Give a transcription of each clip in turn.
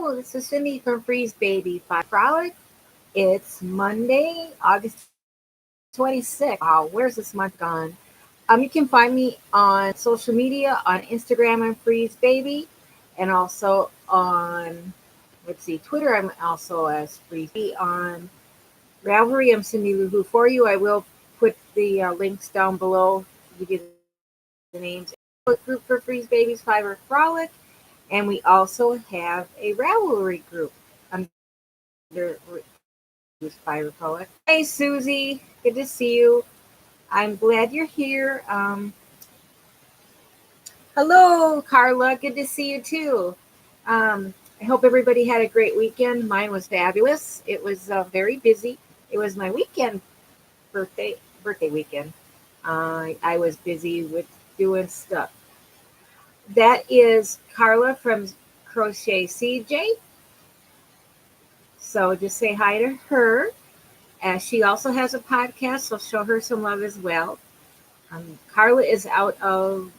Hello, this is Cindy from Freezebabee by Frolic. It's Monday, August 26th. Wow, where's this month gone? You can find me on social media on Instagram, I'm Freezebabee, and also on Twitter. I'm also as Freezebabee. On Ravelry, I'm Cindy Lou for you. I will put the links down below to give you the names. Group for Freezebabee's Fiber Frolic. And we also have a Ravelry group under Fire Poet. Hey, Susie. Good to see you. I'm glad you're here. Hello, Carla. Good to see you, too. I hope everybody had a great weekend. Mine was fabulous. It was very busy. It was my birthday weekend. I was busy with doing stuff. That is Carla from Crochet CJ. So just say hi to her. She also has a podcast, so show her some love as well. Carla is out of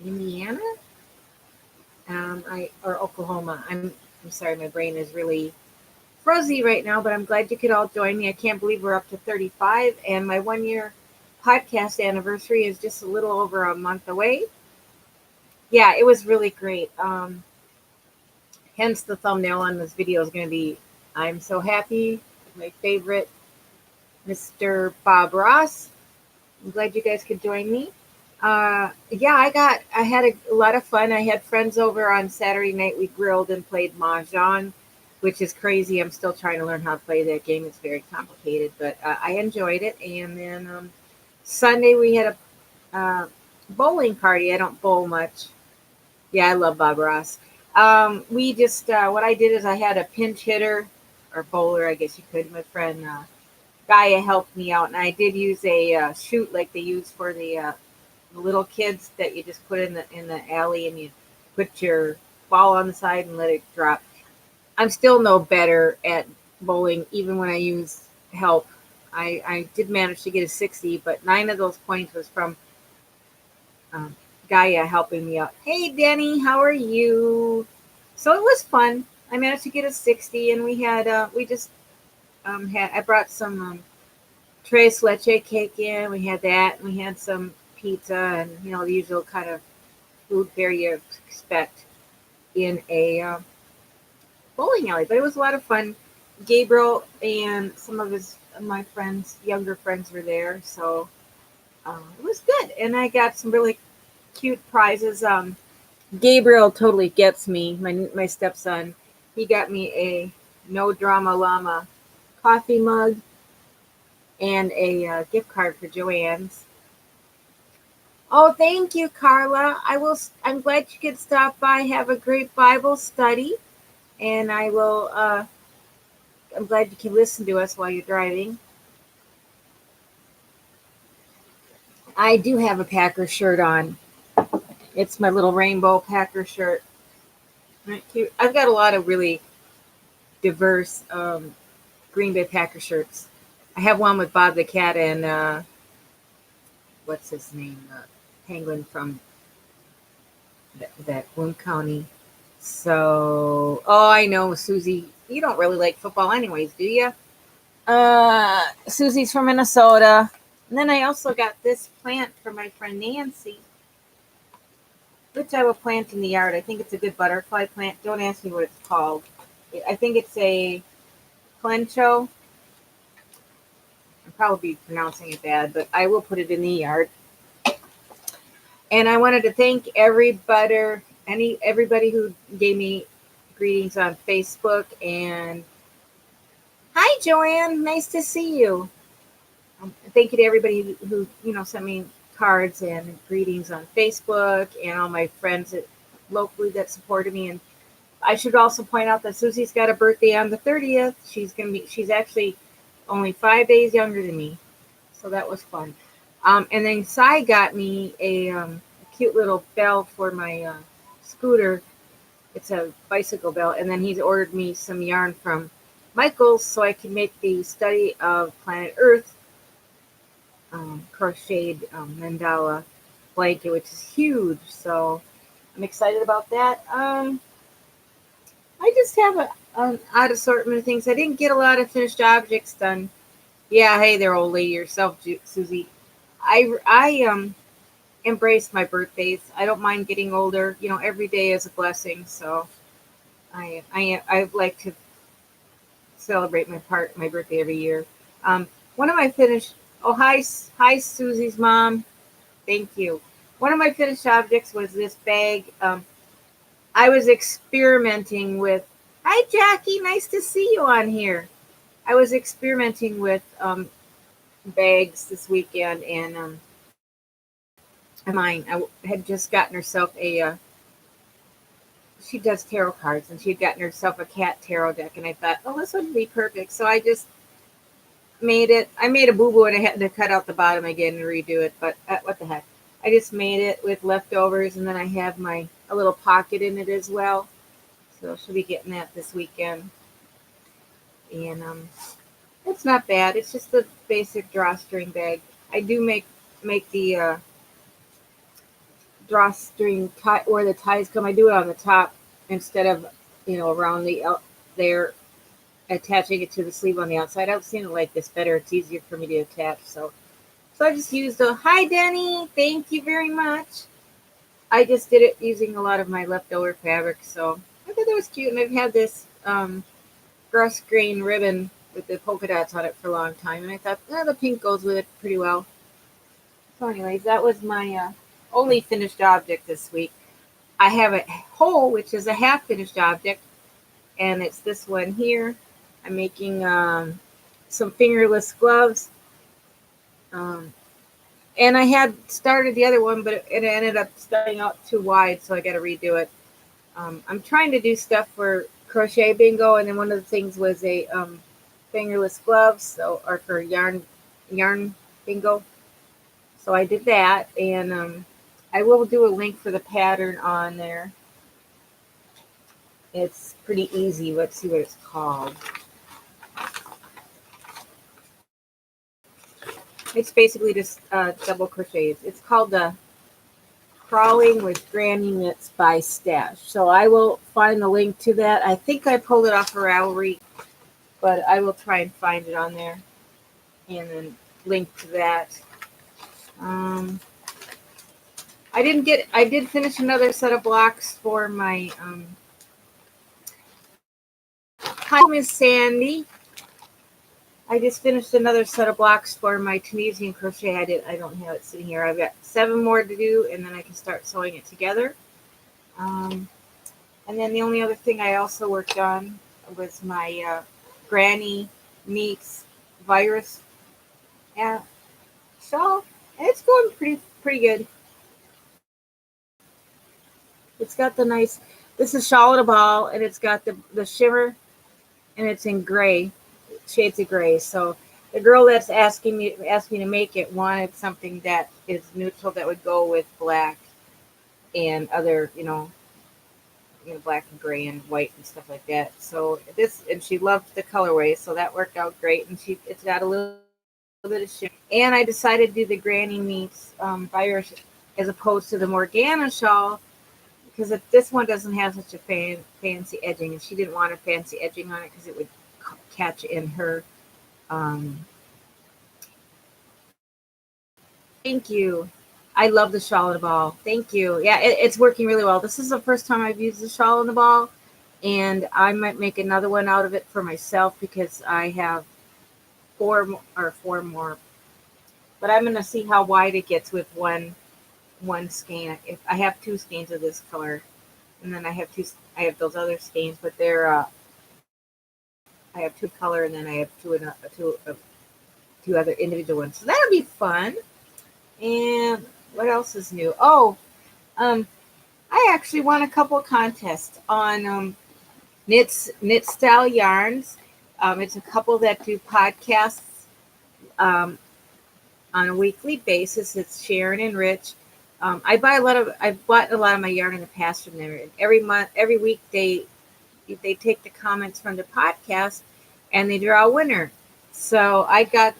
Indiana, or Oklahoma. I'm sorry, my brain is really fuzzy right now, but I'm glad you could all join me. I can't believe we're up to 35, and my 1-year podcast anniversary is just a little over a month away. Yeah, it was really great. Hence the thumbnail on this video is going to be, I'm so happy, my favorite, Mr. Bob Ross. I'm glad you guys could join me. I had a lot of fun. I had friends over on Saturday night. We grilled and played Mahjong, which is crazy. I'm still trying to learn how to play that game. It's very complicated, but I enjoyed it. And then Sunday we had a bowling party. I don't bowl much. Yeah, I love Bob Ross. We just, what I did is I had a pinch hitter or bowler, I guess you could. My friend Gaia helped me out, and I did use a chute like they use for the little kids that you just put in the alley, and you put your ball on the side and let it drop. I'm still no better at bowling, even when I use help. I did manage to get a 60, but 9 of those points was from Gaia helping me out. Hey, Denny, how are you? So it was fun. I managed to get a 60, and we had I brought some tres leche cake in. We had that, and we had some pizza, and the usual kind of food fare you expect in a bowling alley. But it was a lot of fun. Gabriel and some of my friends, younger friends, were there, so it was good. And I got some really cute prizes. Gabriel totally gets me. My stepson, he got me a No Drama Llama coffee mug and a gift card for Joann's. Oh, thank you, Carla. I'm glad you could stop by. Have a great Bible study, and I'm glad you can listen to us while you're driving. I do have a Packer shirt on. It's my little rainbow Packer shirt. Isn't that cute? I've got a lot of really diverse Green Bay Packer shirts. I have one with Bob the Cat and what's his name? Penguin from that Boone County. So, I know, Susie. You don't really like football anyways, do you? Susie's from Minnesota. And then I also got this plant from my friend Nancy, which I will plant in the yard. I think it's a good butterfly plant. Don't ask me what it's called. I think it's a clencho. I'm probably pronouncing it bad, but I will put it in the yard. And I wanted to thank everybody who gave me greetings on Facebook. And hi, Joanne. Nice to see you. Thank you to everybody who sent me cards and greetings on Facebook, and all my friends locally that supported me. And I should also point out that Susie's got a birthday on the 30th. She's actually only 5 days younger than me, so that was fun. And then Cy got me a cute little bell for my scooter. It's a bicycle bell, and then he's ordered me some yarn from Michael's so I can make the study of planet Earth crocheted mandala blanket, which is huge. So I'm excited about that. I just have an odd assortment of things. I didn't get a lot of finished objects done. Yeah, hey there, old lady yourself, Susie. I embrace my birthdays. I don't mind getting older. You know, every day is a blessing. So I like to celebrate my birthday every year. One of my finished. Oh, hi, Susie's mom. Thank you. One of my finished objects was this bag. I was experimenting with. Hi, Jackie. Nice to see you on here. I was experimenting with bags this weekend, and mine. I had just gotten herself a. She does tarot cards, and she had gotten herself a cat tarot deck, and I thought, oh, this would be perfect. So I just made it. I made a boo boo, and I had to cut out the bottom again and redo it. But what the heck? I just made it with leftovers, and then I have a little pocket in it as well. So she'll be getting that this weekend, and it's not bad. It's just a basic drawstring bag. I do make the drawstring tie where the ties come. I do it on the top instead of around there, attaching it to the sleeve on the outside. I've seen it like this better. It's easier for me to attach. So I just used a hi Denny. Thank you very much. I just did it using a lot of my leftover fabric. So I thought that was cute, and I've had this grass grain ribbon with the polka dots on it for a long time, and I thought, the pink goes with it pretty well. So anyways, that was my only finished object this week. I have a whole, which is a half finished object, and it's this one here. I'm making some fingerless gloves. And I had started the other one, but it ended up starting out too wide, so I got to redo it. I'm trying to do stuff for Crochet Bingo, and then one of the things was a fingerless gloves, or for yarn bingo. So I did that, and I will do a link for the pattern on there. It's pretty easy. Let's see what it's called. It's basically just double crochets. It's called the Crawling with Granny Knits by Stash. So I will find the link to that. I think I pulled it off of Ravelry, but I will try and find it on there and then link to that. I did finish another set of blocks for my hi Miss Sandy. I just finished another set of blocks for my Tunisian crochet. I don't have it sitting here. I've got 7 more to do, and then I can start sewing it together. And then the only other thing I also worked on was my Granny Meets Virus shawl. And it's going pretty good. It's got the nice. This is Shawl in a Ball, and it's got the shimmer, and it's in gray. Shades of gray. So the girl that's asked me to make it wanted something that is neutral that would go with black and other, black and gray and white and stuff like that. So and she loved the colorway, so that worked out great. And it's got a little bit of shimmer. And I decided to do the Granny Meets Virus as opposed to the Morgana shawl, because this one doesn't have such a fancy edging, and she didn't want a fancy edging on it because it would catch in her. Thank you. I love the Shawl in a Ball. Thank you. Yeah, it's working really well. This is the first time I've used the Shawl in a Ball, and I might make another one out of it for myself because I have 4 more. But I'm going to see how wide it gets with one skein. If I have 2 skeins of this color, and then I have those other skeins, but they're I have 2 color, and then I have two other individual ones. So that'll be fun. And what else is new? Oh, I actually won a couple of contests on knit style yarns. It's a couple that do podcasts on a weekly basis. It's Sharon and Rich. I've bought a lot of my yarn in the past from there. Every week they take the comments from the podcast and they draw a winner. So I got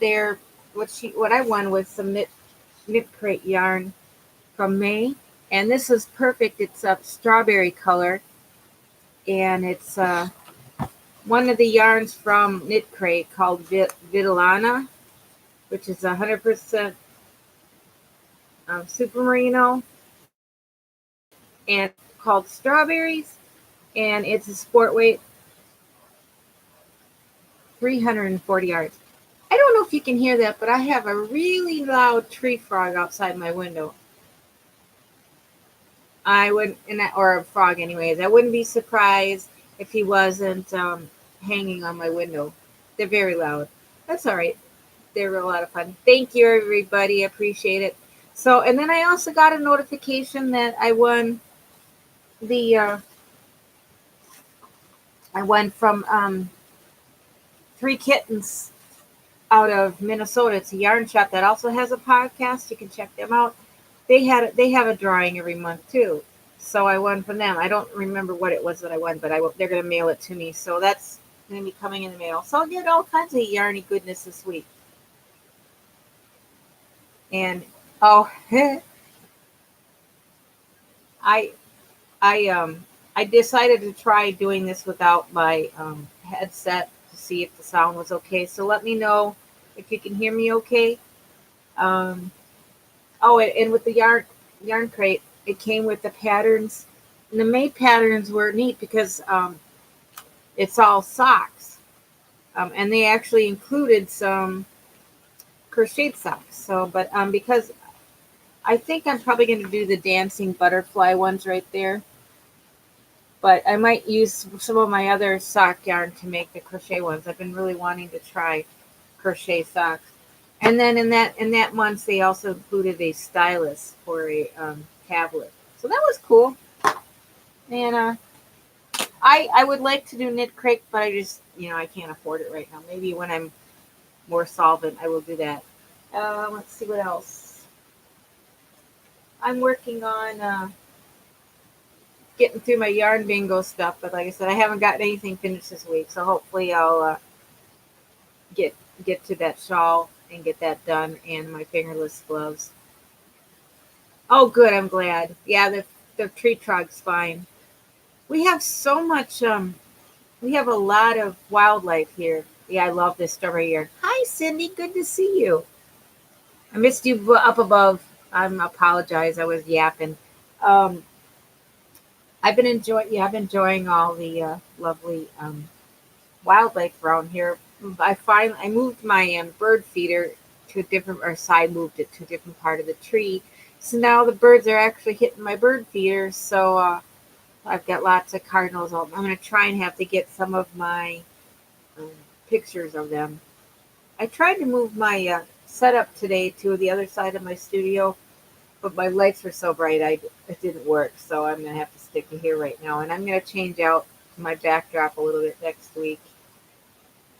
what I won was some knit crate yarn from May, and this is perfect. It's a strawberry color, and it's one of the yarns from Knit Crate called Vitellana, which is 100% super merino, and called Strawberries, and it's a sport weight, 340 yards. I don't know if you can hear that, but I have a really loud tree frog outside my window. I wouldn't, or a frog anyways. I wouldn't be surprised if he wasn't hanging on my window. They're very loud. That's all right. They're a lot of fun. Thank you, everybody. I appreciate it. So, and then I also got a notification that I won the, I won from 3 Kittens out of Minnesota. It's a yarn shop that also has a podcast. You can check them out. They have a drawing every month too. So I won from them. I don't remember what it was that I won, but they're going to mail it to me. So that's going to be coming in the mail. So I'll get all kinds of yarny goodness this week. And I decided to try doing this without my headset to see if the sound was okay. So let me know if you can hear me okay. And with the yarn crate, it came with the patterns. And the made patterns were neat because it's all socks. And they actually included some crocheted socks. So, but because I think I'm probably going to do the dancing butterfly ones right there. But I might use some of my other sock yarn to make the crochet ones. I've been really wanting to try crochet socks. And then in that month, they also included a stylus for a tablet. So that was cool. And I would like to do Knit Crate, but I just, I can't afford it right now. Maybe when I'm more solvent, I will do that. Let's see what else. I'm working on getting through my yarn bingo stuff, but like I said, I haven't gotten anything finished this week. So hopefully I'll get to that shawl and get that done, and my fingerless gloves. Oh, good. I'm glad. Yeah, the tree trug's fine. We have so much. We have a lot of wildlife here. Yeah, I love this strawberry yarn. Hi, Cindy. Good to see you. I missed you up above. I apologize. I was yapping. I've been enjoying all the lovely wildlife around here. I moved my bird feeder to a different, or side moved it to a different part of the tree. So now the birds are actually hitting my bird feeder. So I've got lots of cardinals. I'm going to try and have to get some of my pictures of them. I tried to move my setup today to the other side of my studio, but my lights were so bright it didn't work. So I'm going to have to stick to here right now. And I'm going to change out my backdrop a little bit next week.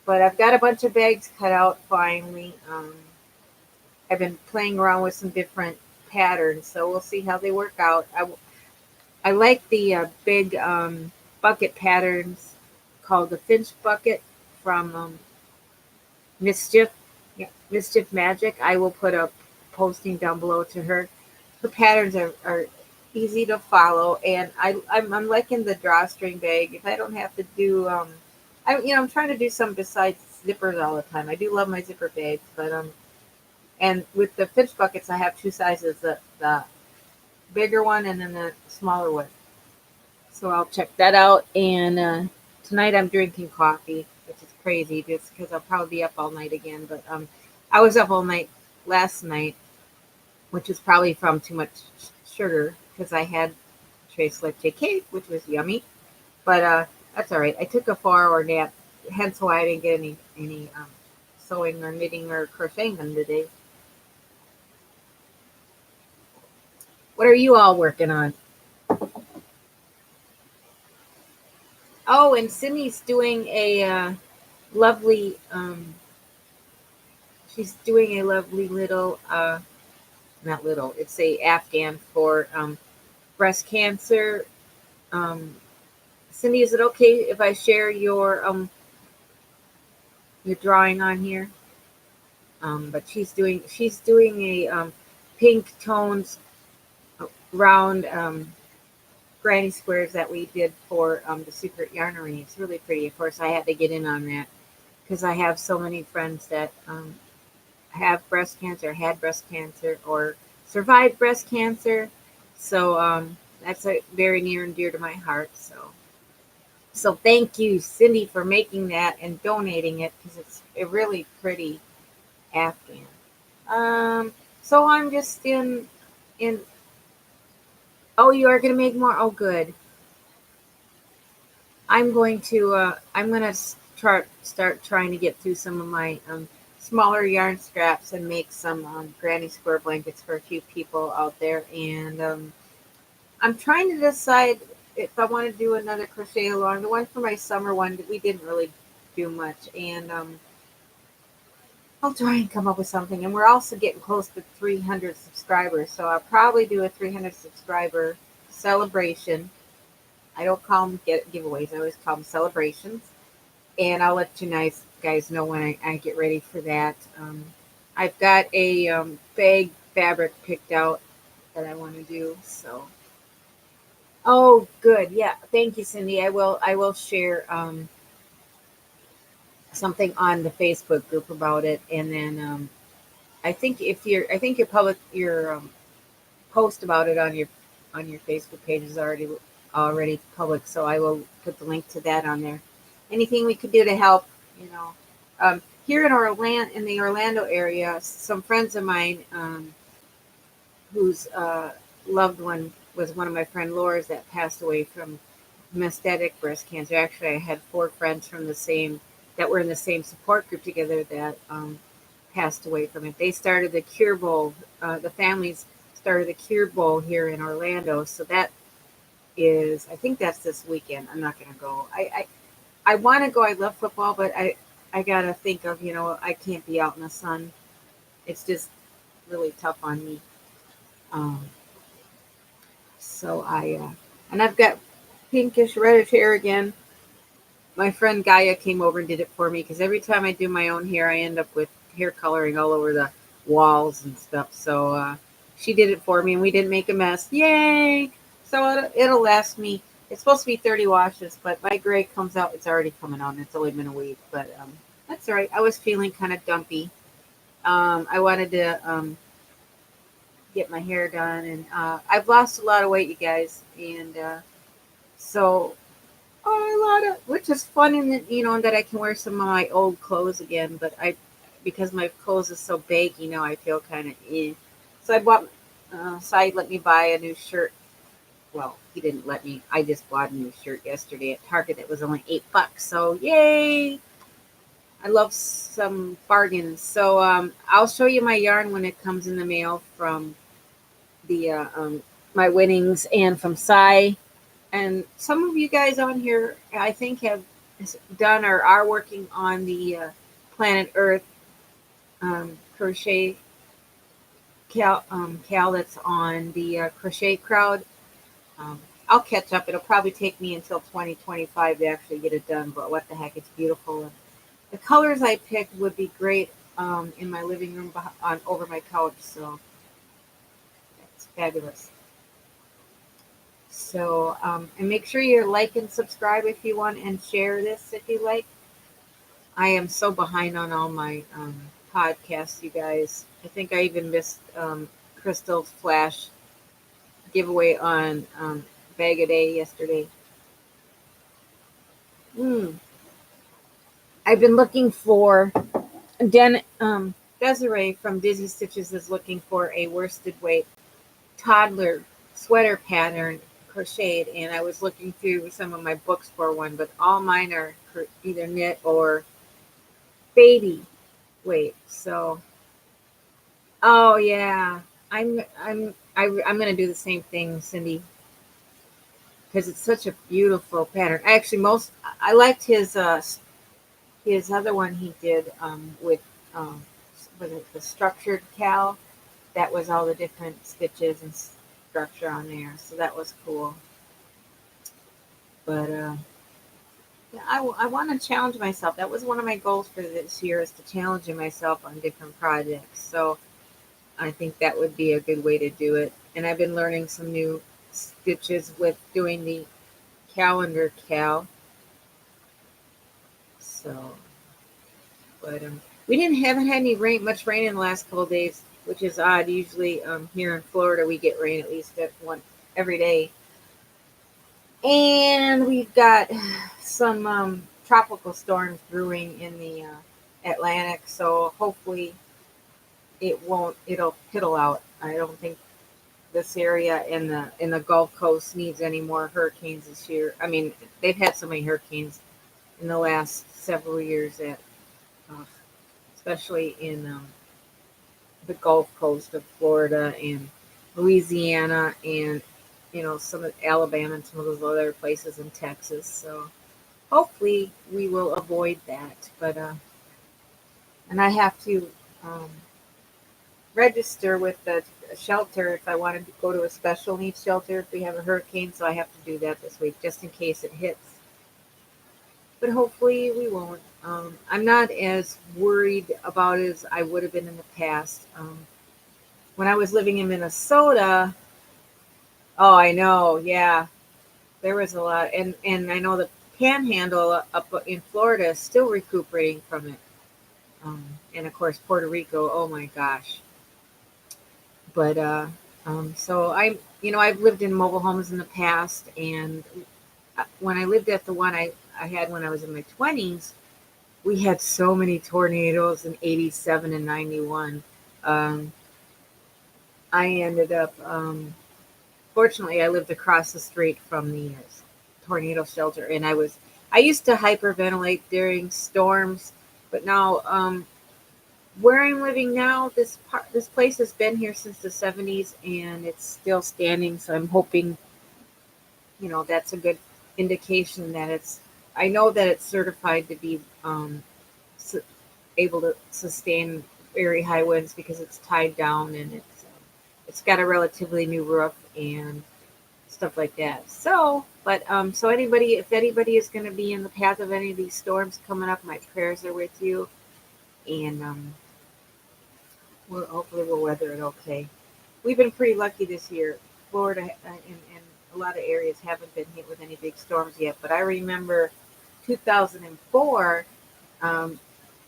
But I've got a bunch of bags cut out finally. I've been playing around with some different patterns, so we'll see how they work out. I like the big bucket patterns called the Finch bucket from Mischief. Yeah, Mischief Magic. I will put a posting down below to her. The patterns are easy to follow, and I'm liking the drawstring bag. If I don't have to do I'm trying to do some besides zippers all the time. I do love my zipper bags, but and with the Finch buckets, I have 2 sizes: the bigger one and then the smaller one. So I'll check that out. And tonight I'm drinking coffee, which is crazy, just because I'll probably be up all night again. But I was up all night last night, which is probably from too much sugar because I had Trace Leche cake, which was yummy. But that's all right. I took a 4-hour nap, hence why I didn't get any sewing or knitting or crocheting done today. What are you all working on? Oh, and Cindy's doing a lovely. She's doing a lovely little. Not little. It's a Afghan for breast cancer. Cindy, is it okay if I share your drawing on here? But she's doing a pink tones round granny squares that we did for the secret yarnery. It's really pretty. Of course, I had to get in on that because I have so many friends that have breast cancer, had breast cancer, or survived breast cancer. So that's very near and dear to my heart. So thank you, Cindy, for making that and donating it because it's a really pretty Afghan. So I'm just in. Oh, you are gonna make more. Oh, good. I'm gonna start trying to get through some of my smaller yarn scraps and make some granny square blankets for a few people out there. And I'm trying to decide if I want to do another crochet along. The one for my summer one, we didn't really do much, and I'll try and come up with something. And we're also getting close to 300 subscribers, so I'll probably do a 300 subscriber celebration. I don't call them giveaways. I always call them celebrations. And I'll let you guys know when I get ready for that. I've got a bag fabric picked out that I want to do. So, oh, good. Yeah, thank you, Cindy. I will share something on the Facebook group about it, and then I think your post about it on your Facebook page is already public, so I will put the link to that on there. Anything we could do to help, you know. Here in the Orlando area, some friends of mine whose loved one was one of my friend Laura's that passed away from metastatic breast cancer. Actually, I had 4 friends from the same that were in the same support group together that passed away from it. They started the Cure Bowl. The families started the Cure Bowl here in Orlando. So that is, I think that's this weekend. I'm not going to go. I want to go. I love football, but I got to think of, I can't be out in the sun. It's just really tough on me. Um, and I've got pinkish reddish hair again. My friend Gaia came over and did it for me because every time I do my own hair, I end up with hair coloring all over the walls and stuff. So she did it for me, and we didn't make a mess. Yay! So it'll last me. It's supposed to be 30 washes, but my gray comes out. It's already coming out, and it's only been a week. But that's all right. I was feeling kind of dumpy. I wanted to get my hair done, and I've lost a lot of weight, you guys, and so. Oh, a lot of, which is fun in that, that I can wear some of my old clothes again. But because my clothes is so big, I feel kind of So Sai let me buy a new shirt. Well, he didn't let me. I just bought a new shirt yesterday at Target. It was only $8. So yay! I love some bargains. So I'll show you my yarn when it comes in the mail from the my winnings and from Sai. And some of you guys on here, I think, have done or are working on the Planet Earth crochet cal that's on the crochet crowd. I'll catch up. It'll probably take me until 2025 to actually get it done, but what the heck, it's beautiful. And the colors I picked would be great in my living room over my couch, so it's fabulous. So, and make sure you like and subscribe if you want, and share this if you like. I am so behind on all my podcasts, you guys. I think I even missed Crystal's Flash giveaway on Bag a Day yesterday. I've been looking for Desiree from Dizzy Stitches is looking for a worsted weight toddler sweater pattern crocheted, and I was looking through some of my books for one, but all mine are either knit or baby weight. So, oh yeah, I'm gonna do the same thing, Cindy, because it's such a beautiful pattern. Actually, I liked his other one he did with was it the structured cal? That was all the different stitches and structure on there, so that was cool. But yeah, I want to challenge myself. That was one of my goals for this year, is to challenge myself on different projects. So I think that would be a good way to do it. And I've been learning some new stitches with doing the calendar cal. So, but we haven't had much rain in the last couple of days, which is odd. Usually here in Florida we get rain at least every day. And we've got some tropical storms brewing in the Atlantic, so hopefully it'll piddle out. I don't think this area in the Gulf Coast needs any more hurricanes this year. I mean, they've had so many hurricanes in the last several years that, uh, especially in the Gulf Coast of Florida and Louisiana and some of Alabama and some of those other places in Texas. So hopefully we will avoid that. But and I have to register with the shelter if I wanted to go to a special needs shelter if we have a hurricane. So I have to do that this week just in case it hits. But hopefully we won't. I'm not as worried about it as I would have been in the past. When I was living in Minnesota, oh, I know, yeah, there was a lot, and I know the Panhandle up in Florida is still recuperating from it, and of course Puerto Rico. Oh my gosh! But so I've lived in mobile homes in the past, and when I lived at the one I had when I was in my 20s, we had so many tornadoes in 87 and 91. I ended up, fortunately, I lived across the street from the tornado shelter, and I used to hyperventilate during storms, but now, where I'm living now, this place has been here since the 70s, and it's still standing. So I'm hoping, that's a good indication that I know that it's certified to be able to sustain very high winds because it's tied down and it's got a relatively new roof and stuff like that. So, but so if anybody is going to be in the path of any of these storms coming up, my prayers are with you, and hopefully we'll weather it okay. We've been pretty lucky this year. Florida and a lot of areas haven't been hit with any big storms yet, but I remember 2004.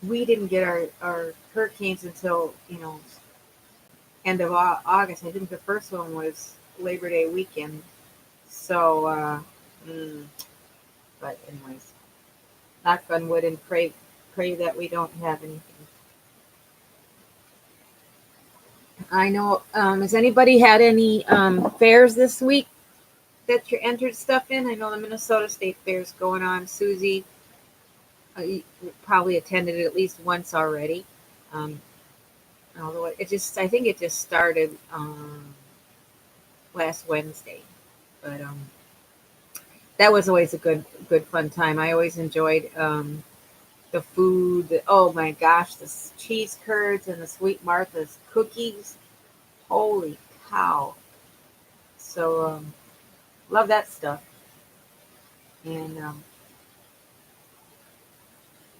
We didn't get our hurricanes until end of August. I think the first one was Labor Day weekend. So, but anyways, knock on wood and pray that we don't have anything. I know. Has anybody had any fairs this week that you entered stuff in? I know the Minnesota State Fair's going on. Susie, you probably attended it at least once already. Although I think it just started last Wednesday, but that was always a good fun time. I always enjoyed the food. Oh my gosh, the cheese curds and the Sweet Martha's cookies. Holy cow! So love that stuff. And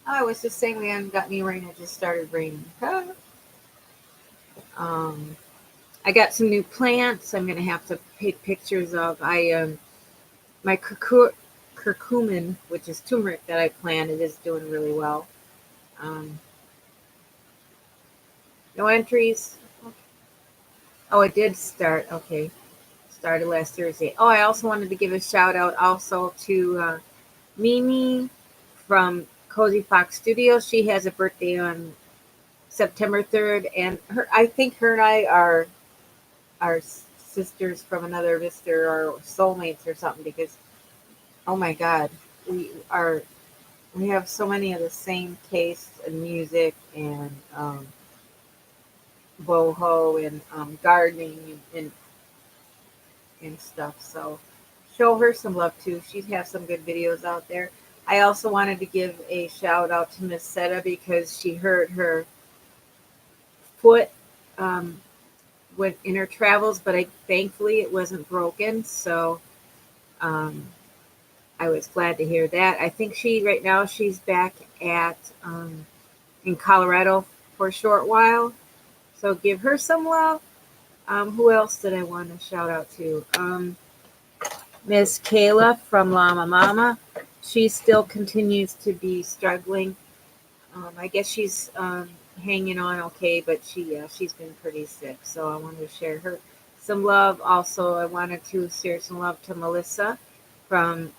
I was just saying we hadn't got any rain. It just started raining. I got some new plants. I'm gonna have to take pictures of. My curcumin, which is turmeric that I planted, is doing really well. No entries. Oh, it did start. Okay, started last Thursday. Oh, I also wanted to give a shout out also to Mimi from Cozy Fox Studios. She has a birthday on September 3rd, and I think her and I are sisters from another mister or soulmates or something, because oh my god, we have so many of the same tastes in music and boho and gardening and stuff. So show her some love too. She has some good videos out there. I also wanted to give a shout out to Miss Seta because she hurt her foot went in her travels, but thankfully it wasn't broken. So I was glad to hear that. I think right now she's back at in Colorado for a short while. So give her some love. Who else did I want to shout out to? Miss Kayla from Llama Mama. She still continues to be struggling. I guess she's hanging on okay, but she's been pretty sick. So I wanted to share her some love. Also, I wanted to share some love to Melissa from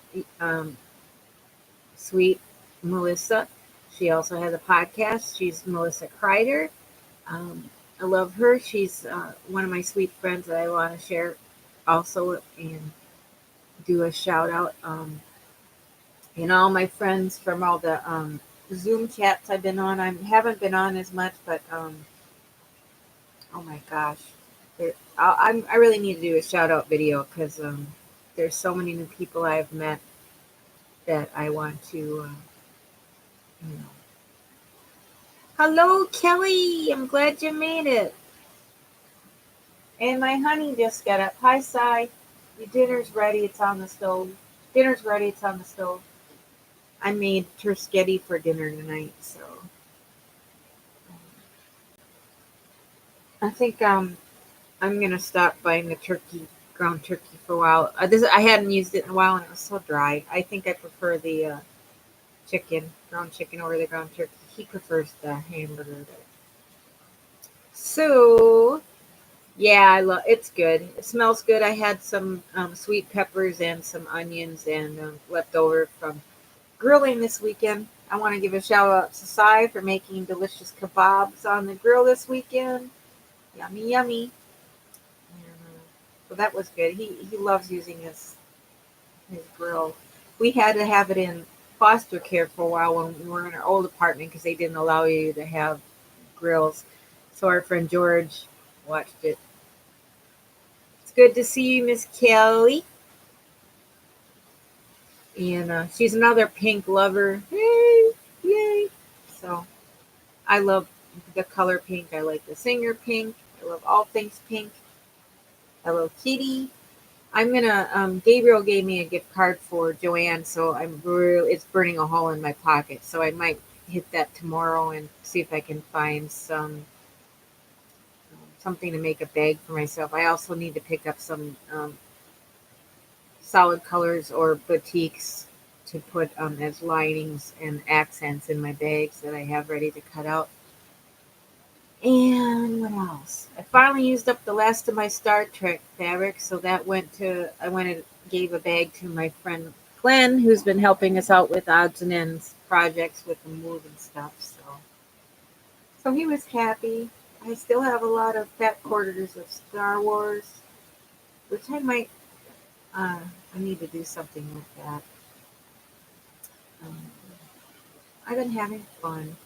Sweet Melissa. She also has a podcast. She's Melissa Kreider. I love her. She's one of my sweet friends that I want to share also and do a shout out. And all my friends from all the Zoom chats I've been on. I haven't been on as much, but oh my gosh, I really need to do a shout out video because there's so many new people I've met that I want to, you know. Hello, Kelly. I'm glad you made it. And my honey just got up. Hi, Sai. Your dinner's ready. It's on the stove. Dinner's ready. It's on the stove. I made tursketty for dinner tonight, so I think I'm gonna stop buying the ground turkey for a while. I hadn't used it in a while, and it was so dry. I think I prefer the ground chicken over the ground turkey. He prefers the hamburger. So yeah, I love it's good. It smells good. I had some sweet peppers and some onions and left over from grilling this weekend. I want to give a shout out to Sai for making delicious kebabs on the grill this weekend. Yummy, yummy. And, so that was good. He loves using his grill. We had to have it in foster care for a while when we were in our old apartment because they didn't allow you to have grills. So our friend George watched it. It's good to see you, Miss Kelly. And she's another pink lover. Yay! Yay! So I love the color pink. I like the singer pink. I love all things pink. Hello, Kitty. I'm gonna. Gabriel gave me a gift card for Joanne, so it's burning a hole in my pocket. So I might hit that tomorrow and see if I can find something to make a bag for myself. I also need to pick up some solid colors or boutiques to put as linings and accents in my bags that I have ready to cut out. And what else? I finally used up the last of my Star Trek fabric, so I went and gave a bag to my friend Glenn, who's been helping us out with odds and ends projects with the move and stuff. So he was happy. I still have a lot of fat quarters of Star Wars, which I need to do something with that. I've been having fun.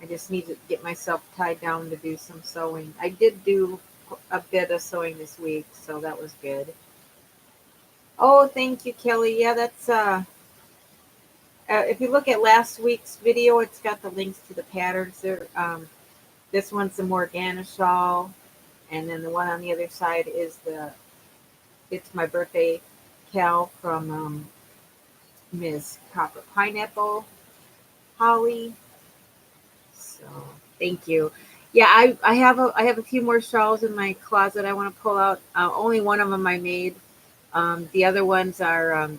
I just need to get myself tied down to do some sewing. I did do a bit of sewing this week, so that was good. Oh, thank you, Kelly. Yeah, that's if you look at last week's video, it's got the links to the patterns there. This one's the Morgana shawl, and then the one on the other side is it's my birthday cal from Miss Copper Pineapple Holly. So thank you. Yeah, I have a few more shawls in my closet I want to pull out. Only one of them I made. The other ones are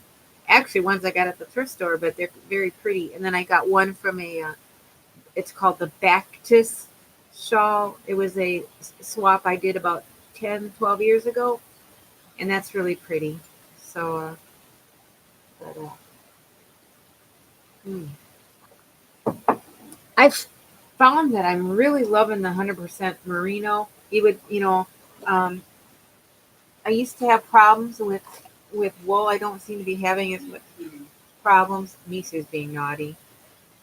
actually ones I got at the thrift store, but they're very pretty. And then I got one from it's called the Bactus shawl. It was a swap I did about 10, 12 years ago, and that's really pretty. So, I've found that I'm really loving the 100% merino. Um, I used to have problems with wool. I don't seem to be having as much problems. Misu's being naughty.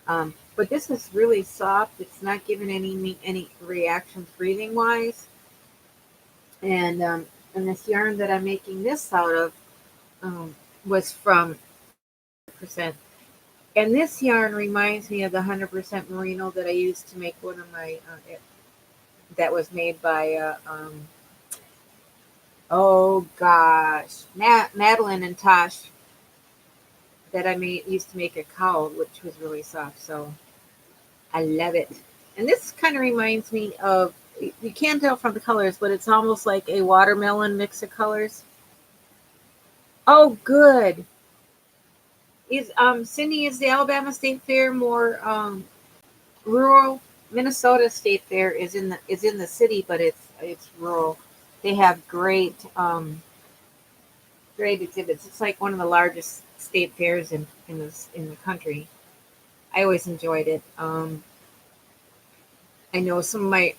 But this is really soft. It's not giving any reactions breathing wise. And this yarn that I'm making this out of was from 100%. And this yarn reminds me of the 100% merino that I used to make one of my that was made by oh gosh, Madeline and Tosh, that I used to make a cowl, which was really soft. So I love it. And this kind of reminds me of, you can't tell from the colors, but it's almost like a watermelon mix of colors. Oh, good. Is Cindy, is the Alabama State Fair more rural? Minnesota State Fair is in the city, but it's rural. They have great exhibits. It's like one of the largest state fairs in the country. I always enjoyed it. I know some of my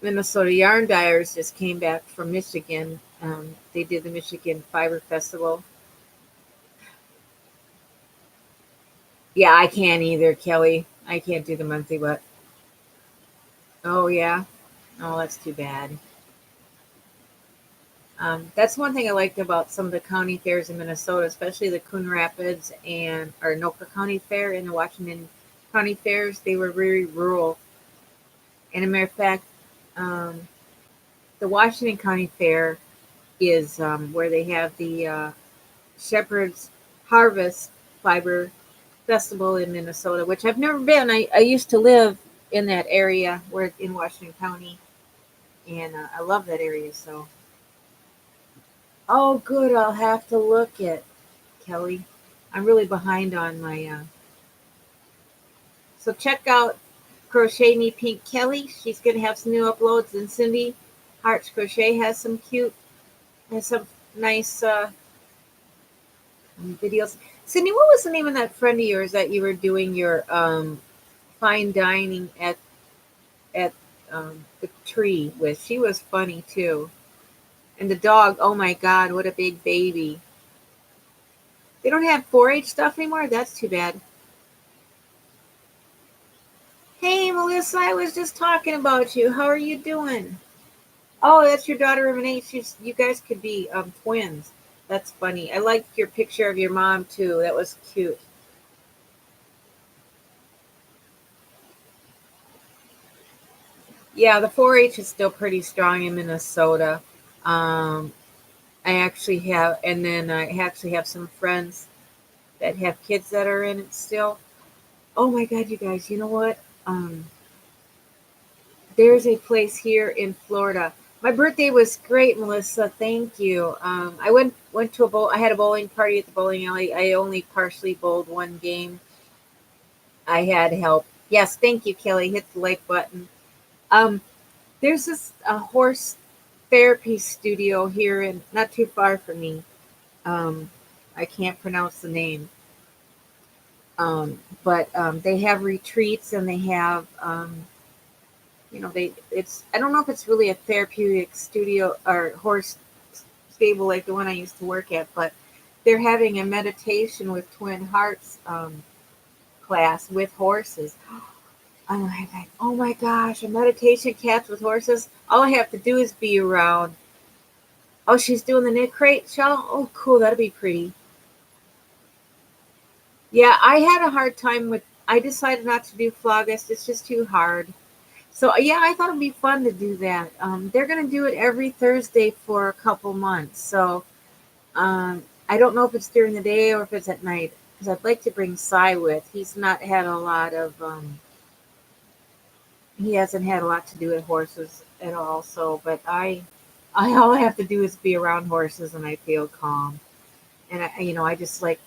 Minnesota yarn dyers just came back from Michigan. They did the Michigan Fiber Festival. Yeah, I can't either, Kelly. I can't do the monthly, but oh yeah, oh that's too bad. That's one thing I liked about some of the county fairs in Minnesota, especially the Coon Rapids and or Anoka County Fair and the Washington County fairs. They were very rural. And a matter of fact, um, the Washington County Fair is where they have the Shepherd's Harvest Fiber Festival in Minnesota, which I've never been. I used to live in that area where in Washington County, and I love that area. So, oh, good. I'll have to look at Kelly. I'm really behind on my. So check out Crochet Me Pink Kelly. She's gonna have some new uploads, and Cindy Hearts Crochet has some nice videos. Cindy, what was the name of that friend of yours that you were doing your fine dining at the tree with? She was funny too. And the dog, oh my God, what a big baby. They don't have 4-H stuff anymore? That's too bad. Hey, Melissa, I was just talking about you. How are you doing? Oh, that's your daughter, Renee. You guys could be twins. That's funny. I liked your picture of your mom too. That was cute. Yeah, the 4-H is still pretty strong in Minnesota. Um, I actually have, and then I actually have some friends that have kids that are in it still. Oh my God, you guys, you know what? Um, there's a place here in Florida. My birthday was great, Melissa. Thank you. I went to a bowl. I had a bowling party at the bowling alley. I only partially bowled one game. I had help. Yes, thank you, Kelly. Hit the like button. Um, there's this horse therapy studio here in not too far from me. Um, I can't pronounce the name, but they have retreats and they have they it's I don't know if it's really a therapeutic studio or horse stable like the one I used to work at, but they're having a meditation with Twin Hearts class with horses. I'm like, oh my gosh, a meditation class with horses. All I have to do is be around. Oh, she's doing the knit crate, Shawl. Oh, cool. That'll be pretty. Yeah, I had a hard time with. I decided not to do Flogust. It's just too hard. So yeah, I thought it'd be fun to do that. They're gonna do it every Thursday for a couple months. So I don't know if it's during the day or if it's at night because I'd like to bring Cy with. He's not had a lot of. He hasn't had a lot to do with horses at all. So, but I all I have to do is be around horses and I feel calm. And I just like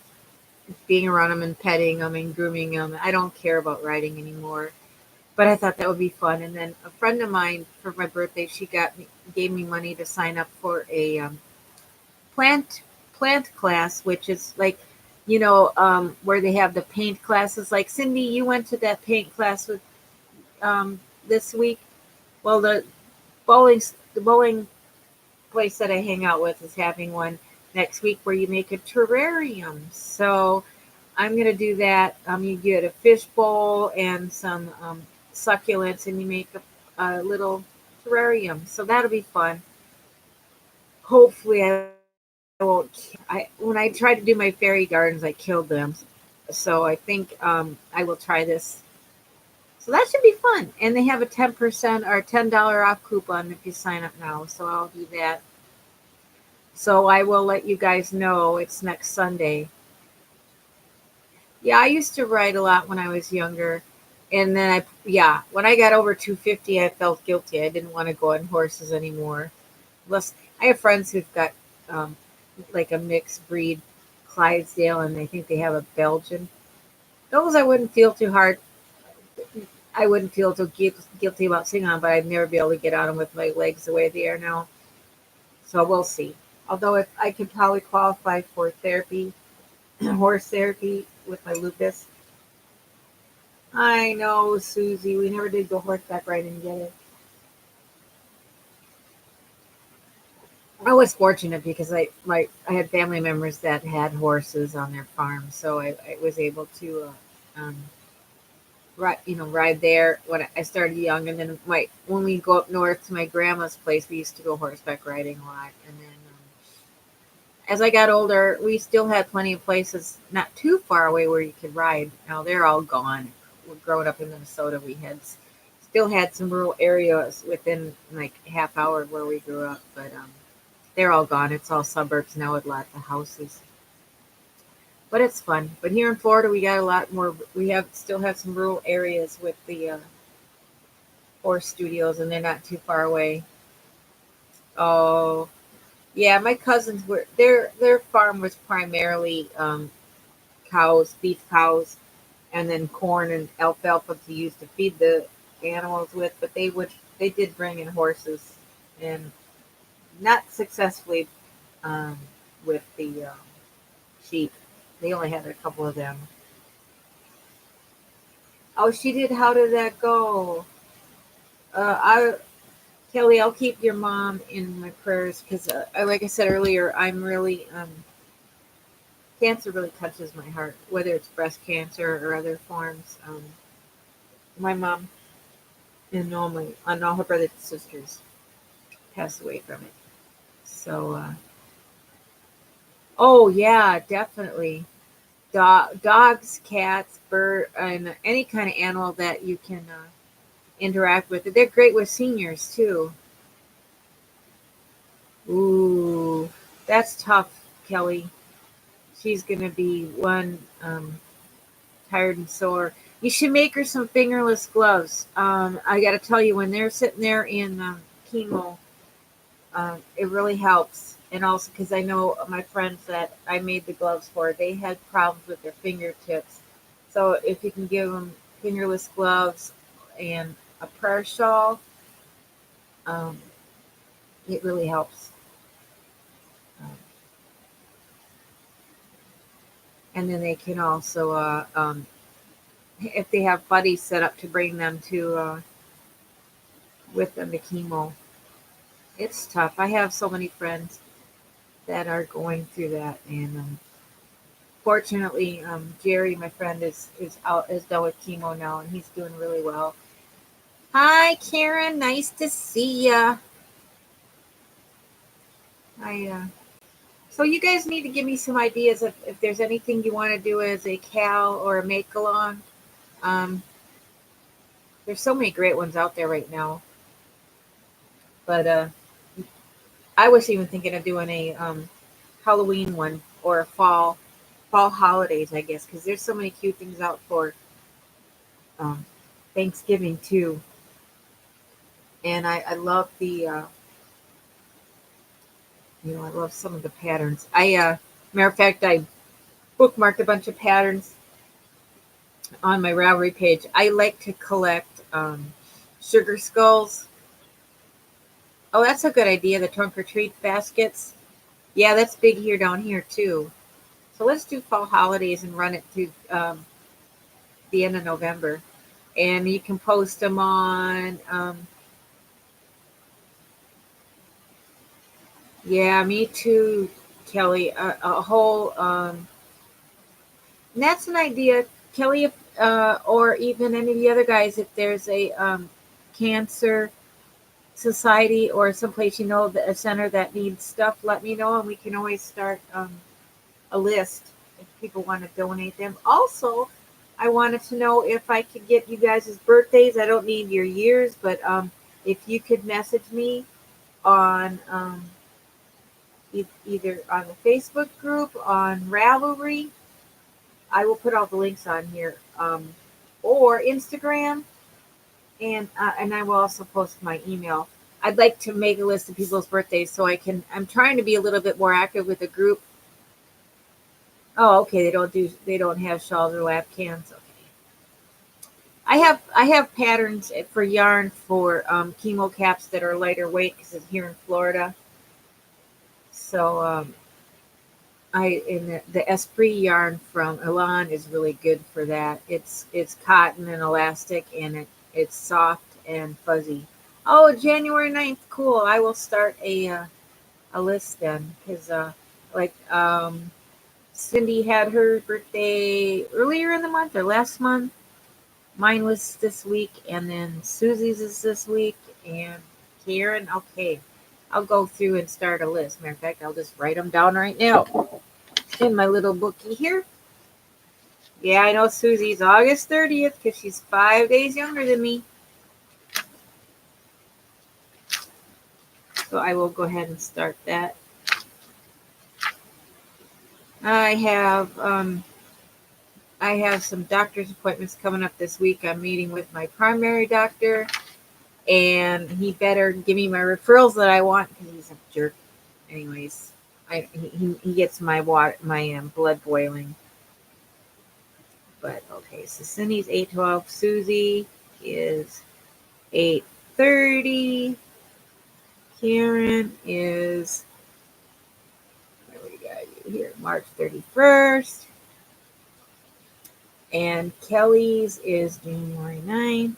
being around them and petting them and grooming them. I don't care about riding anymore. But I thought that would be fun. And then a friend of mine for my birthday, she gave me money to sign up for a plant plant class, which is like, where they have the paint classes. Like Cindy, you went to that paint class with this week. Well, the bowling place that I hang out with is having one next week where you make a terrarium. So I'm gonna do that. You get a fish bowl and some succulents, and you make a little terrarium. So that'll be fun. Hopefully, I won't. I when I tried to do my fairy gardens, I killed them. So I think I will try this. So that should be fun. And they have a 10% or $10 off coupon if you sign up now. So I'll do that. So I will let you guys know it's next Sunday. Yeah, I used to ride a lot when I was younger. And then when I got over 250, I felt guilty. I didn't want to go on horses anymore. Unless I have friends who've got like a mixed breed Clydesdale, and I think they have a Belgian. Those I wouldn't feel too hard. I wouldn't feel too guilty about sitting on, but I'd never be able to get on them with my legs the way they are now. So we'll see. Although if I could probably qualify for therapy, horse therapy with my lupus. I know, Susie. We never did go horseback riding together. I was fortunate because I had family members that had horses on their farm, so I was able to ride there when I started young, and then when we go up north to my grandma's place, we used to go horseback riding a lot, and then as I got older, we still had plenty of places not too far away where you could ride. Now they're all gone. Growing up in Minnesota, we still had some rural areas within like half hour of where we grew up, but they're all gone. It's all suburbs now with lots of houses. But it's fun. But here in Florida, we got a lot more. Still have some rural areas with the horse studios, and they're not too far away. Oh, yeah, my cousins were their farm was primarily cows, beef cows, and then corn and alfalfa to use to feed the animals with. But they did bring in horses, and not successfully um, with the sheep. They only had a couple of them. Oh, she did. How did that go? I Kelly, I'll keep your mom in my prayers because, like I said earlier, I'm really cancer really touches my heart, whether it's breast cancer or other forms. My mom and all her brothers and sisters passed away from it. So, oh yeah, definitely. Dogs, cats, bird, and any kind of animal that you can interact with. They're great with seniors too. Ooh, that's tough, Kelly. She's gonna be one tired and sore. You should make her some fingerless gloves. I got to tell you, when they're sitting there in chemo, it really helps. And also because I know my friends that I made the gloves for, they had problems with their fingertips. So if you can give them fingerless gloves and a prayer shawl, um, it really helps. Um, and then they can also, if they have buddies set up to bring them to with them to chemo, it's tough. I have so many friends that are going through that, and fortunately, Jerry, my friend, is done with chemo now, and he's doing really well. Hi, Karen. Nice to see ya. I So you guys need to give me some ideas if there's anything you want to do as a Cal or a make along. Um, there's so many great ones out there right now, but I was even thinking of doing a Halloween one or a fall holidays, I guess, because there's so many cute things out for um, Thanksgiving too. And I love I love some of the patterns. Matter of fact, I bookmarked a bunch of patterns on my Ravelry page. I like to collect sugar skulls. Oh, that's a good idea. The trunk or treat baskets. Yeah, that's big here down here too. So let's do fall holidays and run it to the end of November. And you can post them on. Yeah, me too, Kelly. A whole. And that's an idea, Kelly, or even any of the other guys. If there's a cancer society or someplace a center that needs stuff, let me know, and we can always start a list if people want to donate them. Also, I wanted to know if I could get you guys' birthdays. I don't need your years, but if you could message me on either on the Facebook group, on Ravelry, I will put all the links on here, or Instagram, and I will also post my email. I'd like to make a list of people's birthdays so I'm trying to be a little bit more active with the group. Oh, okay. They don't have shawls or lap cans. Okay. I have patterns for yarn for chemo caps that are lighter weight because it's here in Florida. So the Esprit yarn from Elan is really good for that. It's cotton and elastic, and it's soft and fuzzy. Oh, January 9th, cool. I will start a list then, because like Cindy had her birthday earlier in the month or last month. Mine was this week, and then Susie's is this week, and Karen. Okay, I'll go through and start a list. Matter of fact, I'll just write them down right now in my little bookie here. Yeah, I know Susie's August 30th because she's 5 days younger than me. So I will go ahead and start that. I have some doctor's appointments coming up this week. I'm meeting with my primary doctor, and he better give me my referrals that I want because he's a jerk. Anyways, he gets my blood boiling. But okay, so Cindy's 8:12. Susie is 8:30. Karen is, what do we got here? March 31st. And Kelly's is January 9th.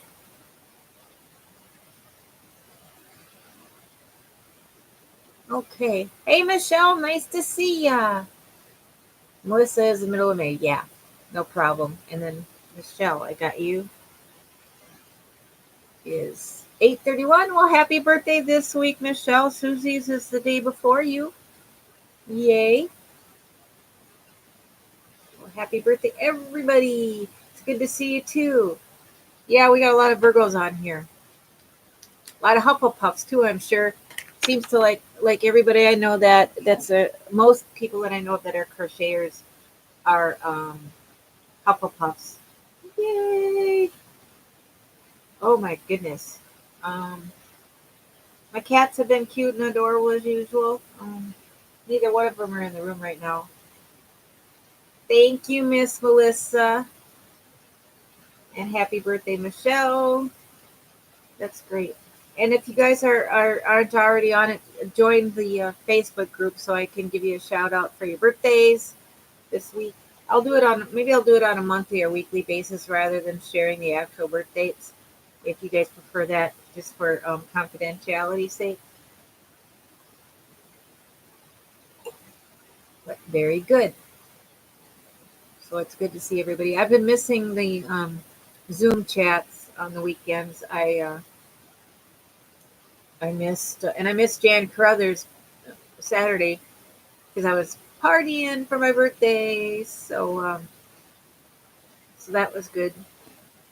Okay. Hey, Michelle, nice to see ya. Melissa is the middle of May. Yeah, no problem. And then Michelle, I got you, is 8:31. Well, happy birthday this week, Michelle. Susie's is the day before you. Yay. Well, happy birthday, everybody. It's good to see you, too. Yeah, we got a lot of Virgos on here. A lot of Hufflepuffs, too, I'm sure. Seems to like everybody I know most people that I know that are crocheters are Hufflepuffs. Yay! Oh my goodness. My cats have been cute and adorable as usual. Neither one of them are in the room right now. Thank you, Miss Melissa. And happy birthday, Michelle. That's great. And if you guys aren't already on it, join the Facebook group so I can give you a shout out for your birthdays this week. Maybe I'll do it on a monthly or weekly basis rather than sharing the actual birth dates, if you guys prefer that, just for confidentiality's sake. But very good. So it's good to see everybody. I've been missing the Zoom chats on the weekends. I missed Jan Carruthers Saturday because I was partying for my birthday. So that was good.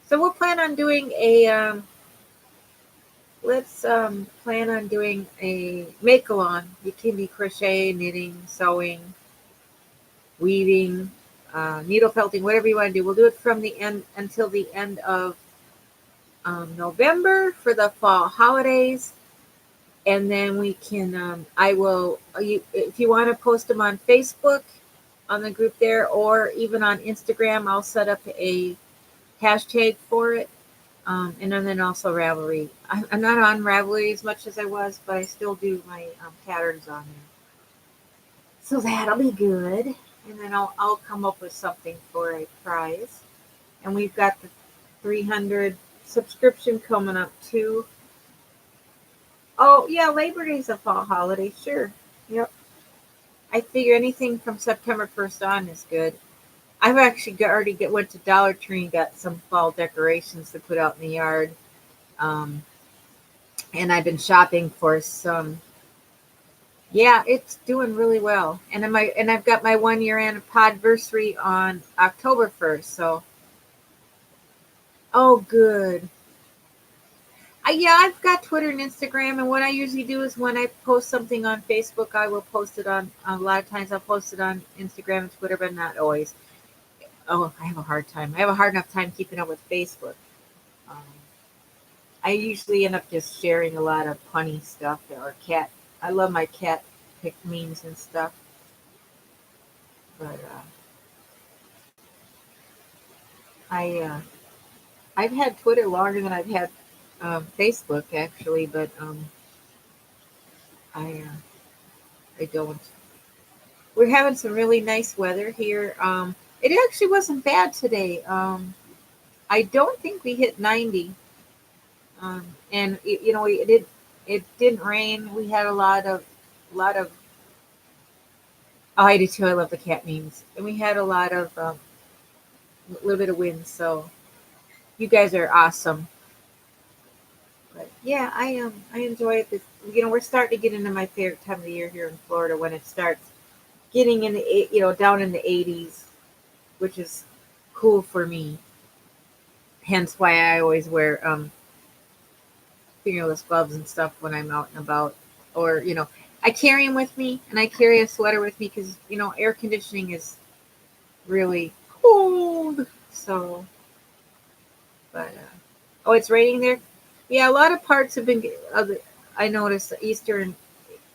So we'll plan on doing a make-along. You can be crochet, knitting, sewing, weaving, needle felting, whatever you want to do. We'll do it from the end until the end of November for the fall holidays. And then we can, if you want to post them on Facebook, on the group there, or even on Instagram, I'll set up a hashtag for it. And then also Ravelry. I'm not on Ravelry as much as I was, but I still do my patterns on there. So that'll be good. And then I'll come up with something for a prize. And we've got the 300 subscription coming up too. Oh, yeah, Labor Day's a fall holiday. Sure. Yep. I figure anything from September 1st on is good. I've actually went to Dollar Tree and got some fall decorations to put out in the yard. And I've been shopping for some. Yeah, it's doing really well. And I've got my 1 year anniversary on October 1st. So, oh, good. Yeah, I've got Twitter and Instagram, and what I usually do is when I post something on Facebook, I will post it on. A lot of times, I'll post it on Instagram and Twitter, but not always. Oh, I have a hard time. I have a hard enough time keeping up with Facebook. I usually end up just sharing a lot of punny stuff or cat. I love my cat pick memes and stuff, but I I've had Twitter longer than I've had Facebook actually, but I I don't. We're having some really nice weather here. It actually wasn't bad today. I don't think we hit 90. And it didn't rain. We had a lot of. Oh, I do too. I love the cat memes, and we had a lot of a little bit of wind. So you guys are awesome. But yeah, I enjoy it. We're starting to get into my favorite time of the year here in Florida when it starts getting in the down in the 80s, which is cool for me. Hence why I always wear fingerless gloves and stuff when I'm out and about. Or I carry them with me, and I carry a sweater with me because air conditioning is really cold. So, but oh, it's raining there. Yeah, a lot of parts have been. I noticed the eastern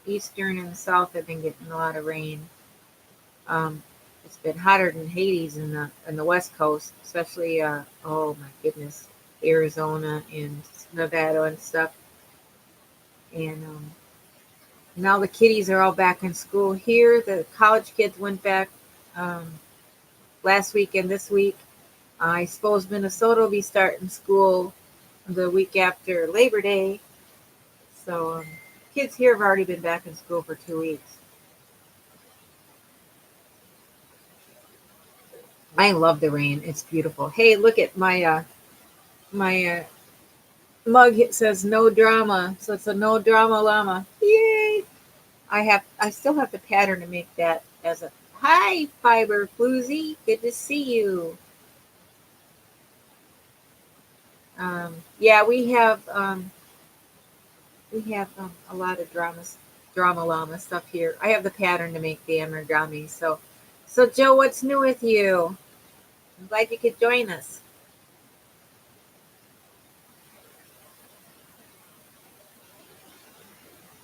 and south have been getting a lot of rain. It's been hotter than Hades in the West Coast, especially oh my goodness, Arizona and Nevada and stuff. And now the kiddies are all back in school here. The college kids went back um, last week and this week. I suppose Minnesota will be starting school the week after Labor Day. So kids here have already been back in school for 2 weeks. I love the rain. It's beautiful. Hey, look at my mug. It says no drama, so it's a no drama llama. Yay! I still have the pattern to make that as a hi fiber floozy. Good to see you. Yeah, we have a lot of drama llama stuff here. I have the pattern to make the origami. So Joe, what's new with you? I'm glad you could join us.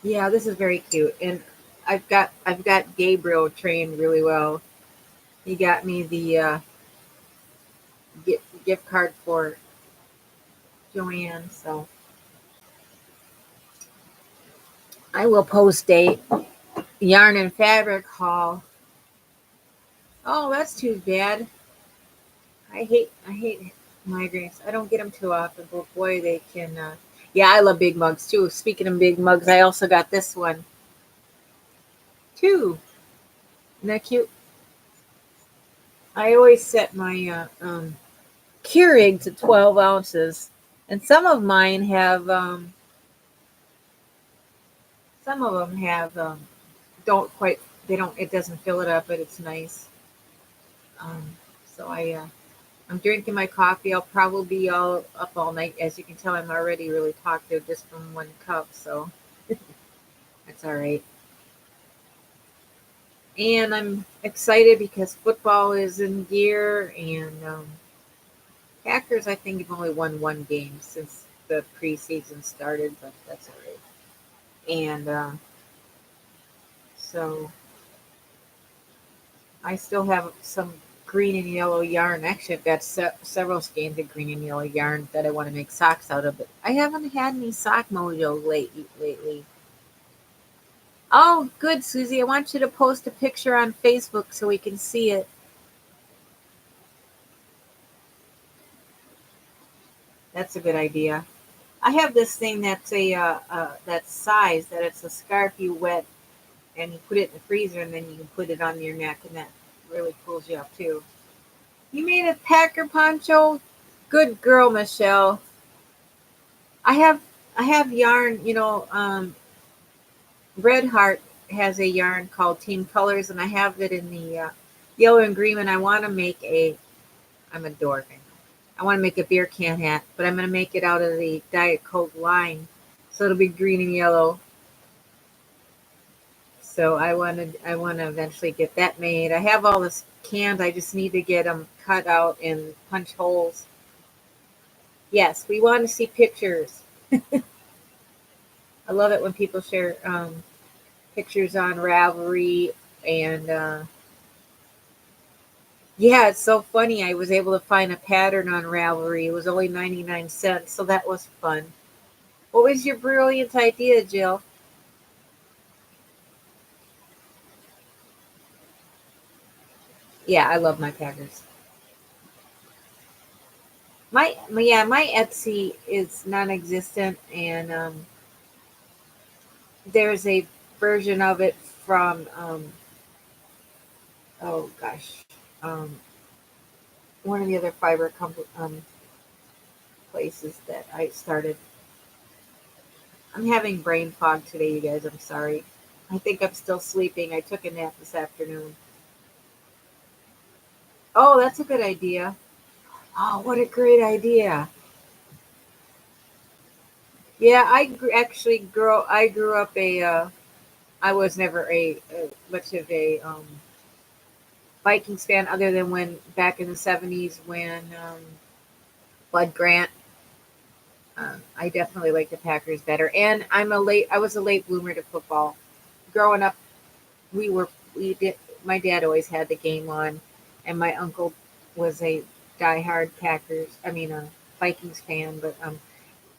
Yeah, this is very cute, and I've got Gabriel trained really well. He got me the gift card for Joanne, so I will post a yarn and fabric haul. Oh, that's too bad. I hate migraines. I don't get them too often, but boy, they can. Yeah, I love big mugs too. Speaking of big mugs, I also got this one too. Isn't that cute? I always set my Keurig to 12 ounces, and some of them have don't quite they don't it doesn't fill it up, but it's nice. Um, so I'm drinking my coffee. I'll probably be all up all night. As you can tell, I'm already really talkative just from one cup, so that's all right. And I'm excited because football is in gear, and Packers, I think, have only won one game since the preseason started, but that's all right. And so I still have some green and yellow yarn. Actually, I've got several skeins of green and yellow yarn that I want to make socks out of, but I haven't had any sock mojo lately. Oh, good, Susie. I want you to post a picture on Facebook so we can see it. That's a good idea. I have this thing that's that size that it's a scarf you wet and you put it in the freezer and then you can put it on your neck and that really cools you up too. You made a Packer poncho? Good girl, Michelle. I have I have yarn, Red Heart has a yarn called Team Colors and I have it in the yellow and green and I want to make I'm a dork. I want to make a beer can hat, but I'm going to make it out of the Diet Coke line. So it'll be green and yellow. So I want to eventually get that made. I have all this cans. I just need to get them cut out and punch holes. Yes, we want to see pictures. I love it when people share pictures on Ravelry and yeah, it's so funny. I was able to find a pattern on Ravelry. It was only 99 cents, so that was fun. What was your brilliant idea, Jill? Yeah, I love my Packers. My Etsy is non-existent, and there's a version of it from oh gosh, um, one of the other places that I started. I'm having brain fog today, you guys. I'm sorry. I think I'm still sleeping. I took a nap this afternoon. Oh, that's a good idea. Oh, what a great idea. Yeah, actually I grew up I was never a much of a Vikings fan, other than when back in the '70s when Bud Grant. I definitely like the Packers better, and I was a late bloomer to football. Growing up, we did. My dad always had the game on, and my uncle was a diehard Packers. I mean, a Vikings fan. But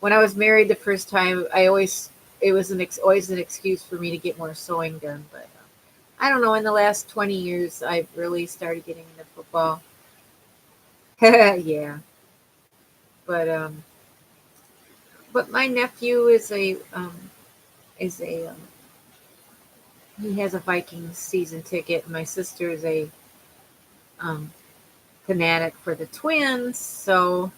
when I was married the first time, I always it was always an excuse for me to get more sewing done. But I don't know. In the last 20 years, I've really started getting into football. Yeah, but my nephew is a he has a Vikings season ticket. And my sister is a um, fanatic for the Twins. So,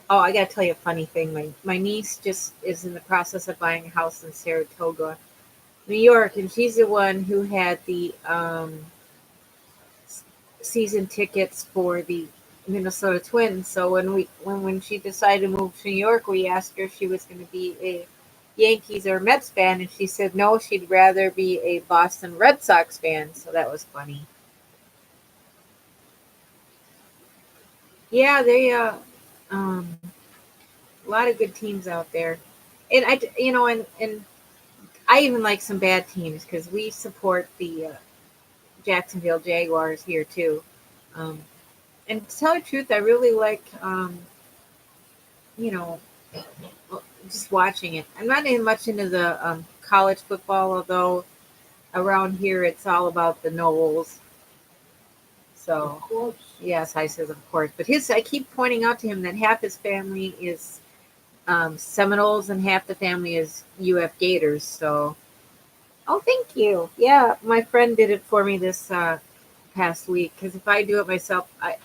oh, I gotta tell you a funny thing. My niece just is in the process of buying a house in Saratoga, New York, and she's the one who had the season tickets for the Minnesota Twins. So when she decided to move to New York, we asked her if she was going to be a Yankees or Mets fan, and she said no, she'd rather be a Boston Red Sox fan. So that was funny. Yeah, they a lot of good teams out there, and and I even like some bad teams because we support the Jacksonville Jaguars here too. Um, and to tell the truth, I really like you know just watching it. I'm not in much into the college football, although around here it's all about the Knowles. So yes, I says of course, but I keep pointing out to him that half his family is Seminoles and half the family is UF Gators. So oh, thank you. Yeah, my friend did it for me this past week because if I do it myself, it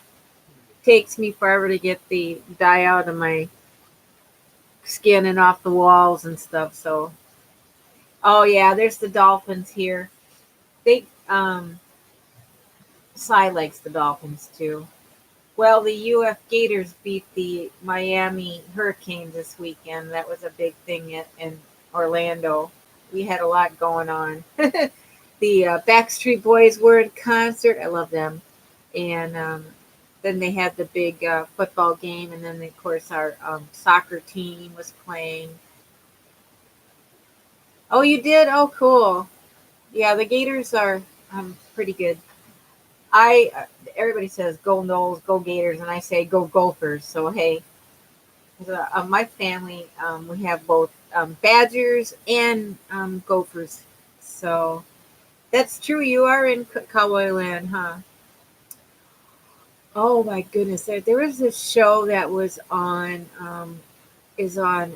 takes me forever to get the dye out of my skin and off the walls and stuff. So oh yeah, there's the Dolphins here. They Cy likes the Dolphins too. Well, the UF Gators beat the Miami Hurricanes this weekend. That was a big thing in Orlando. We had a lot going on. The Backstreet Boys were in concert. I love them. And then they had the big football game, and then of course our soccer team was playing. Oh, you did? Oh, cool. Yeah, the Gators are pretty good. I Everybody says go Knowles, go Gators, and I say go Gophers. So hey, my family we have both Badgers and Gophers. So that's true. You are in Cowboy Land, huh? Oh my goodness! There was this show that was on is on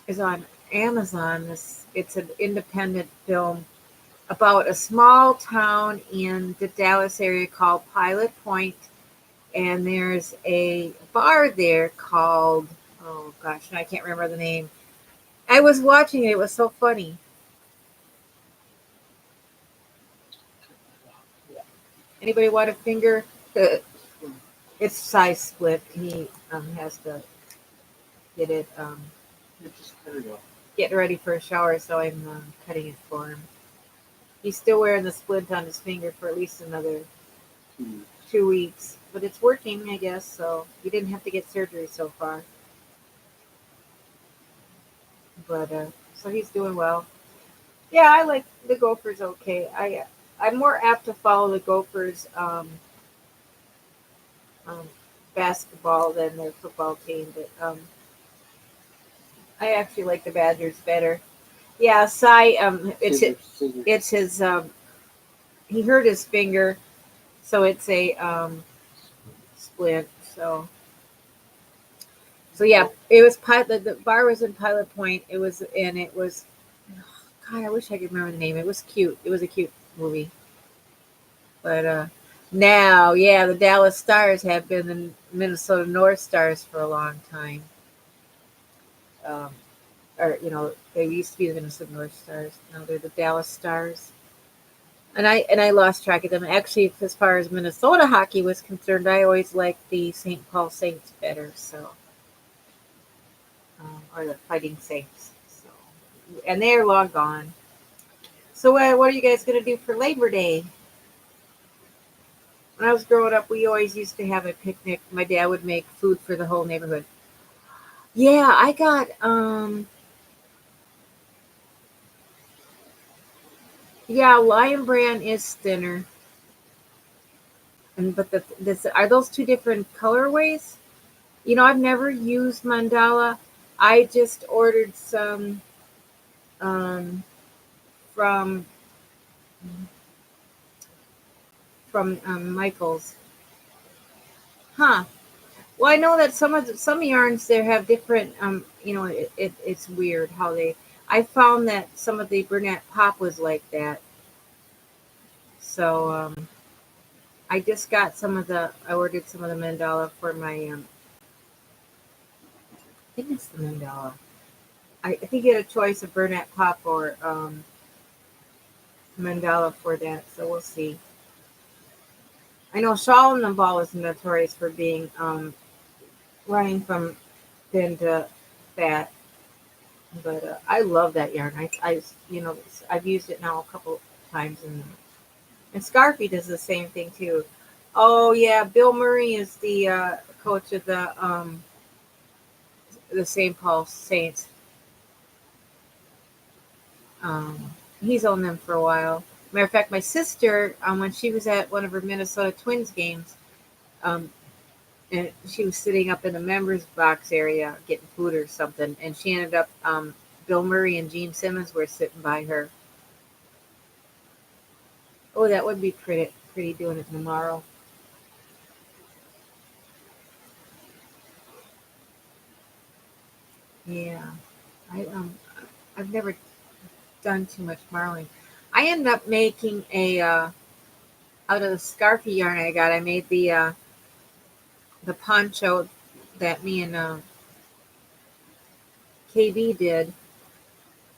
is on Amazon. This It's an independent film about a small town in the Dallas area called Pilot Point, and there's a bar there called oh gosh, I can't remember the name. I was watching it; it was so funny. Anybody want a finger? It's size split. He has to get it getting ready for a shower, so I'm cutting it for him. He's still wearing the splint on his finger for at least another 2 weeks, but it's working, I guess. So he didn't have to get surgery so far. but so he's doing well. Yeah, I like the Gophers. Okay, I'm more apt to follow the Gophers um, basketball than their football team, but I actually like the Badgers better. Yeah, Cy, it's his he hurt his finger, so it's a splint. So yeah, it was the bar was in Pilot Point. It was God, I wish I could remember the name. It was cute. It was a cute movie. But now, yeah, the Dallas Stars have been the Minnesota North Stars for a long time. Um, or they used to be the Minnesota North Stars. Now they're the Dallas Stars. And I lost track of them. Actually, as far as Minnesota hockey was concerned, I always liked the St. Paul Saints better. So, or the Fighting Saints. So, and they're long gone. So, what are you guys gonna do for Labor Day? When I was growing up, we always used to have a picnic. My dad would make food for the whole neighborhood. Yeah, I got yeah, Lion Brand is thinner. And but this are those two different colorways? I've never used mandala. I just ordered some um, from Michaels. Huh. Well, I know that some yarns there have different. It's weird how they. I found that some of the Burnett Pop was like that. So I just got I ordered some of the mandala for my. I think it's the mandala. I think you had a choice of Burnett Pop or mandala for that. So we'll see. I know Shawl and Omdahl is notorious for being running from thin to fat, but I love that yarn. I've used it now a couple times, and Scarfy does the same thing too. Oh yeah, Bill Murray is the coach of the St. Paul Saints. He's owned them for a while. Matter of fact, my sister, when she was at one of her Minnesota Twins games, um, and she was sitting up in the members box area getting food or something, and she ended up Bill Murray and Gene Simmons were sitting by her. Oh, that would be pretty doing it tomorrow. Yeah, I I've never done too much marling. I ended up making a out of the scarfy yarn I got. I made the poncho that me and KB did,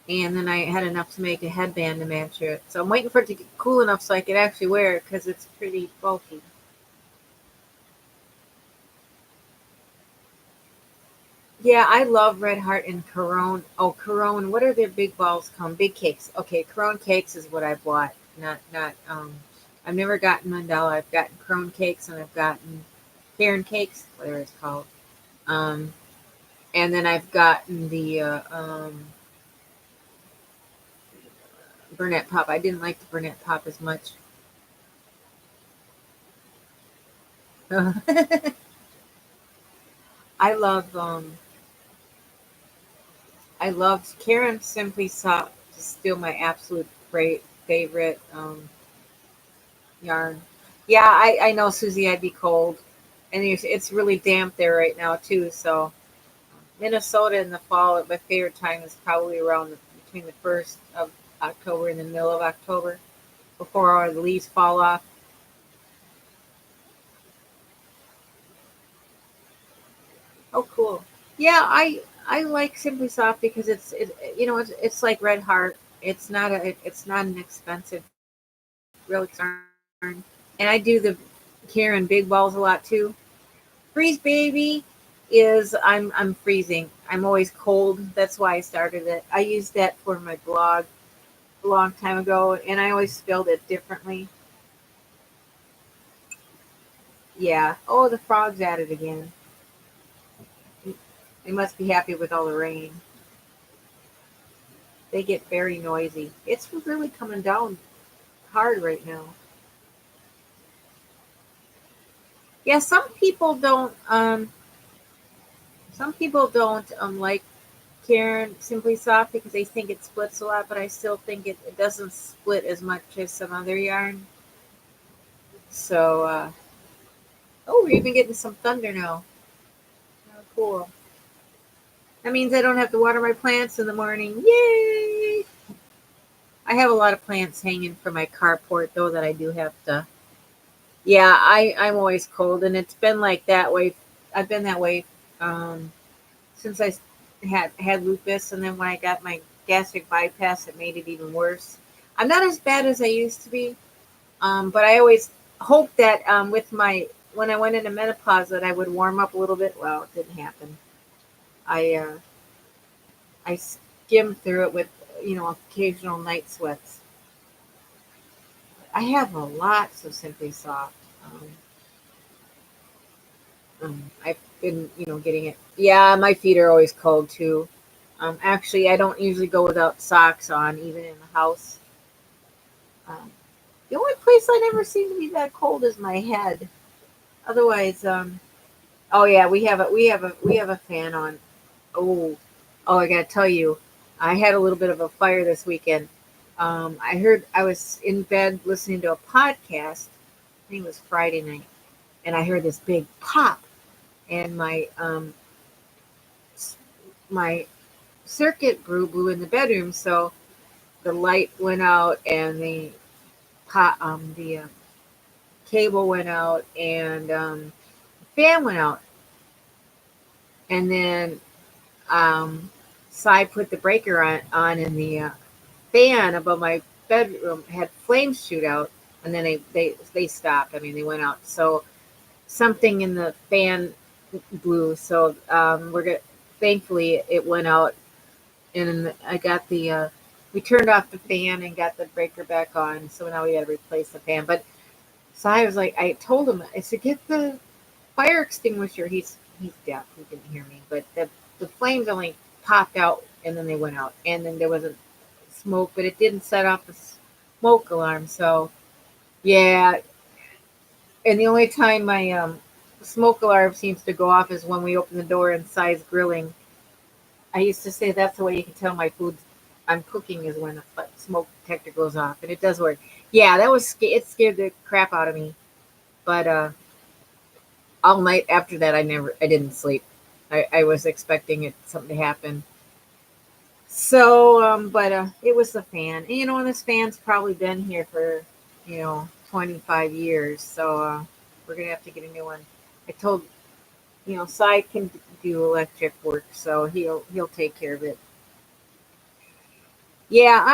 and then I had enough to make a headband to match it. So I'm waiting for it to get cool enough so I could actually wear it because it's pretty bulky. Yeah, I love Red Heart and Corone. Oh, Corone, what are their big balls called? Big cakes. Okay, Corone cakes is what I bought. Not I've never gotten mandala. I've gotten Corone cakes and I've gotten Karen cakes, whatever it's called. Um, and then I've gotten the Burnett Pop. I didn't like the Burnett Pop as much. I love I loved Karen Simply Soft is still my absolute great favorite yarn. Yeah, I know Susie, I'd be cold. And it's really damp there right now too, so Minnesota in the fall, my favorite time is probably around between the 1st of October and the middle of October before all the leaves fall off. Oh, cool. Yeah, I like Simply Soft because it's like Red Heart. It's not an expensive real yarn. And I do the Karen big balls a lot too. Freezebabee is I'm freezing. I'm always cold. That's why I started it. I used that for my blog a long time ago, and I always spelled it differently. Yeah. Oh, the frog's at it again. They must be happy with all the rain. They get very noisy. It's really coming down hard right now. Yeah, some people don't like Karen Simply Soft because they think it splits a lot, but I still think it doesn't split as much as some other yarn. So oh, we're even getting some thunder now. Oh, cool. That means I don't have to water my plants in the morning. Yay! I have a lot of plants hanging from my carport though that I do have to. Yeah, I'm always cold, and it's been like that way. I've been that way um, since I had lupus, and then when I got my gastric bypass, it made it even worse. I'm not as bad as I used to be, but I always hoped that with my when I went into menopause that I would warm up a little bit. Well, it didn't happen. I I skimmed through it with occasional night sweats. I have a lot of Simply Soft. Um, I've been getting it. Yeah, my feet are always cold too. Actually, I don't usually go without socks on, even in the house. Um, the only place I never seem to be that cold is my head. Otherwise, oh yeah, we have a fan on. Oh, oh, I gotta tell you, I had a little bit of a fire this weekend. I was in bed listening to a podcast. I think it was Friday night, and I heard this big pop, and my circuit blew in the bedroom, so the light went out, and the cable went out, and the fan went out, and then Cy put the breaker on and the fan above my bedroom had flames shoot out, and then they stopped. I mean, they went out. So something in the fan blew. So thankfully it went out, and I got we turned off the fan and got the breaker back on. So now we got to replace the fan. But so I was like, I told him, I said, get the fire extinguisher. He's deaf. He didn't hear me, but the flames only popped out and then they went out, and then there wasn't smoke, but it didn't set off the smoke alarm. So yeah, and the only time my smoke alarm seems to go off is when we open the door and Cy's grilling. I used to say that's the way you can tell my food I'm cooking is when the smoke detector goes off, and it does work. Yeah, it scared the crap out of me. But all night after that, I didn't sleep. I was expecting something to happen. So, but it was the fan. And, and this fan's probably been here for, 25 years. So we're going to have to get a new one. I told, Cy can do electric work, so he'll take care of it. Yeah,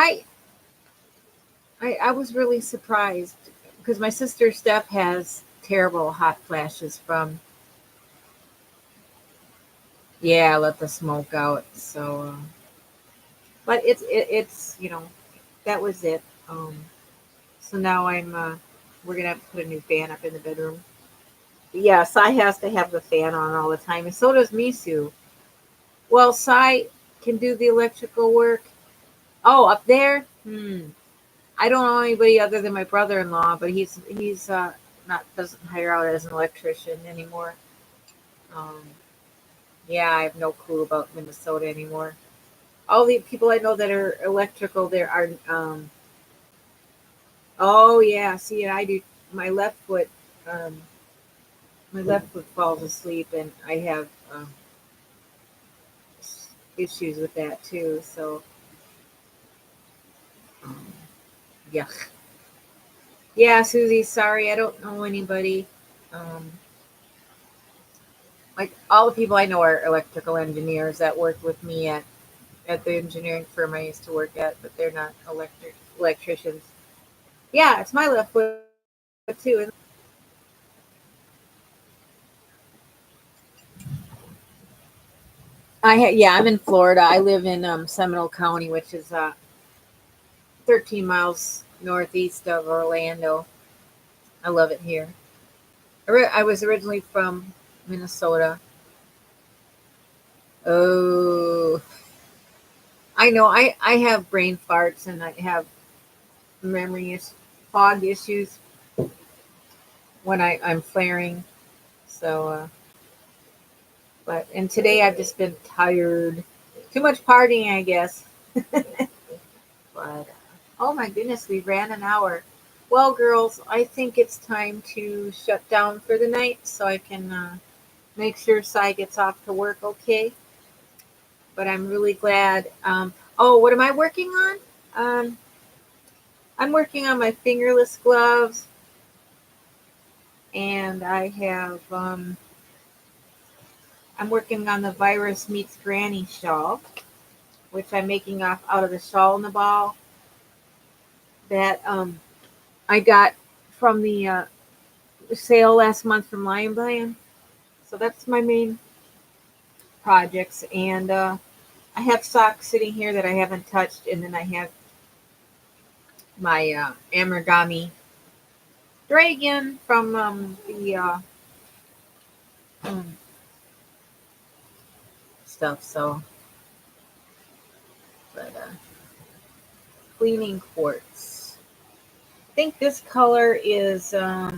I was really surprised because my sister Steph has terrible hot flashes from, yeah, let the smoke out. So, but it's that was it. So now we're gonna have to put a new fan up in the bedroom. Yeah, Sai has to have the fan on all the time, and so does Misu. Well, Sai can do the electrical work. Oh, up there? I don't know anybody other than my brother-in-law, but he's not doesn't hire out as an electrician anymore. Um, yeah, I have no clue about Minnesota anymore. All the people I know that are electrical there are. Oh yeah, see, I do. My left foot, um, my left foot falls asleep, and I have issues with that too. So, um, yeah, yeah, Susie. Sorry, I don't know anybody. Um, like all the people I know are electrical engineers that worked with me at the engineering firm I used to work at, but they're not electricians. Yeah, it's my left foot too. Yeah, I'm in Florida. I live in Seminole County, which is 13 miles northeast of Orlando. I love it here. I was originally from Minnesota. Oh, I know I have brain farts and I have fog issues when I'm flaring. So, and today I've just been tired. Too much partying, I guess. But oh my goodness, we ran an hour. Well, girls, I think it's time to shut down for the night so I can make sure Sai gets off to work okay. But I'm really glad. Oh, what am I working on? I'm working on my fingerless gloves, and I'm working on the Virus Meets Granny shawl, which I'm making out of the Shawl in the ball that I got from the sale last month from Lion Brand. So that's my main projects, and I have socks sitting here that I haven't touched, and then I have my Amorigami dragon from the stuff. So, but cleaning quartz. I think this color is let's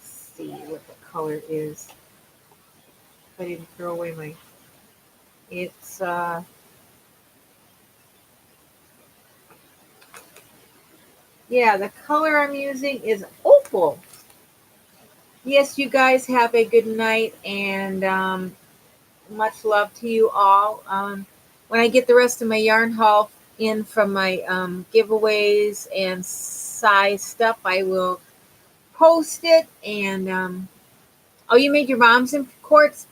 see what the color is. If I didn't throw away my, it's yeah, the color I'm using is opal. Yes, you guys have a good night, and much love to you all. When I get the rest of my yarn haul in from my giveaways and size stuff, I will post it. And oh, you made your mom's in quartz?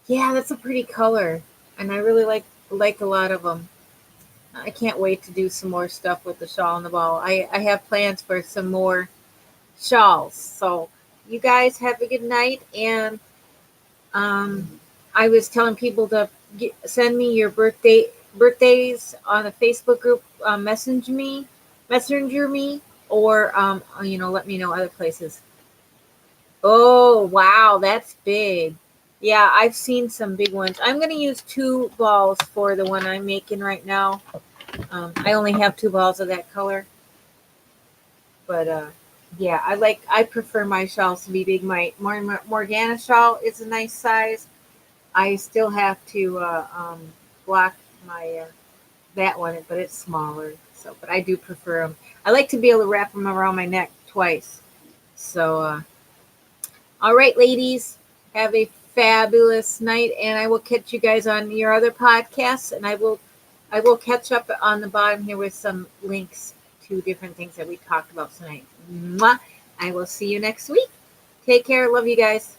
Yeah, that's a pretty color, and I really like a lot of them. I can't wait to do some more stuff with the shawl and the ball. I have plans for some more shawls. So you guys have a good night, and I was telling people to send me your birthdays on the Facebook group, messenger me, or let me know other places. Oh wow, that's big. Yeah, I've seen some big ones. I'm gonna use 2 balls for the one I'm making right now. I only have 2 balls of that color, but yeah, I prefer my shawls to be big. My Morgana shawl is a nice size. I still have to block my that one, but it's smaller. So, but I do prefer them. I like to be able to wrap them around my neck twice. So, all right, ladies, have a fabulous night, and I will catch you guys on your other podcasts, and I will catch up on the bottom here with some links to different things that we talked about tonight. Mwah! I will see you next week. Take care. Love you guys.